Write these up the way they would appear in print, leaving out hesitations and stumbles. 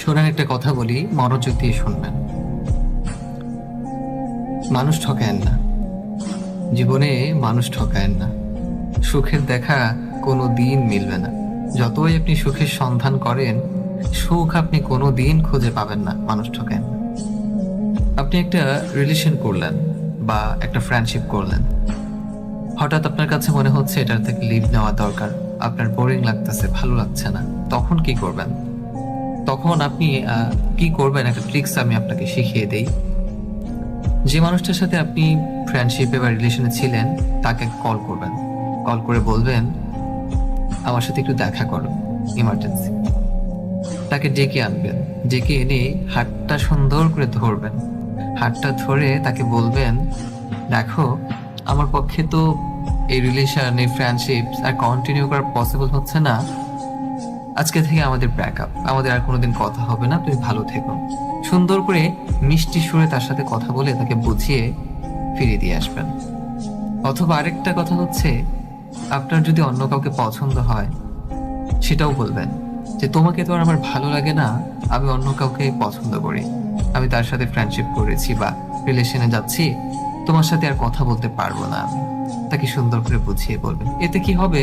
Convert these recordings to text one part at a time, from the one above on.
শোনেন, একটা কথা বলি, মনোযোগ দিয়ে শুনবেন। মানুষ ঠকায়েন না, জীবনে মানুষ ঠকায়েন না। সুখের দেখা কোনো দিন মিলবে না। যতই আপনি সুখের সন্ধান করেন, সুখ আপনি কোনো দিন খুঁজে পাবেন না। মানুষ ঠকায়েন না। আপনি একটা রিলেশন করলেন বা একটা ফ্রেন্ডশিপ করলেন, হঠাৎ আপনার কাছে মনে হচ্ছে এটার থেকে লিভ নেওয়া দরকার, আপনার বোরিং লাগতেছে, ভালো লাগছে না। তখন কি করবেন? তখন আপনি কি করবেন, একটা ট্রিক্স আমি আপনাকে শিখিয়ে দেই। যে মানুষটার সাথে আপনি ফ্রেন্ডশিপে বা রিলেশনে ছিলেন, তাকে কল করবেন। কল করে বলবেন, আমার সাথে একটু দেখা করো, ইমার্জেন্সি। তাকে ডেকে আনবেন। ডেকে এনে হাতটা সুন্দর করে ধরবেন। হাতটা ধরে তাকে বলবেন, দেখো, আমার পক্ষে তো এই রিলেশন, এই ফ্রেন্ডশিপ আর কন্টিনিউ করা পসিবল হচ্ছে না। আজকে থেকে আমাদের ব্রেকআপ, আমাদের আর কোনোদিন কথা হবে না, তুমি ভালো থেকো। সুন্দর করে মিষ্টি সুরে তার সাথে কথা বলে তাকে বুঝিয়ে ফিরিয়ে দিয়ে আসবেন। অথবা আরেকটা কথা হচ্ছে, আপনার যদি অন্য কাউকে পছন্দ হয়, সেটাও বলবেন যে তোমাকে তো আর আমার ভালো লাগে না, আমি অন্য কাউকে পছন্দ করি, আমি তার সাথে ফ্রেন্ডশিপ করেছি বা রিলেশনে যাচ্ছি, তোমার সাথে আর কথা বলতে পারবো না আমি। তাকে সুন্দর করে বুঝিয়ে বলবেন। এতে কি হবে,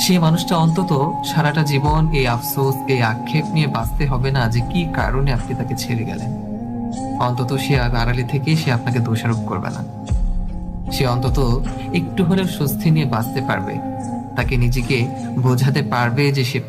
সেই মানুষটা অন্তত সারাটা জীবন এই আফসোস, এই আক্ষেপ নিয়ে বাঁচতে হবে না যে কি কারণে আপনি তাকে ছেড়ে গেলেন। অন্তত সে আড়ালে থেকে সে আপনাকে দোষারোপ করবে না। সে অন্তত একটু হলেও স্বস্তি নিয়ে বাঁচতে পারবে, তাকে নিজেকে বোঝাতে পারবে যে সে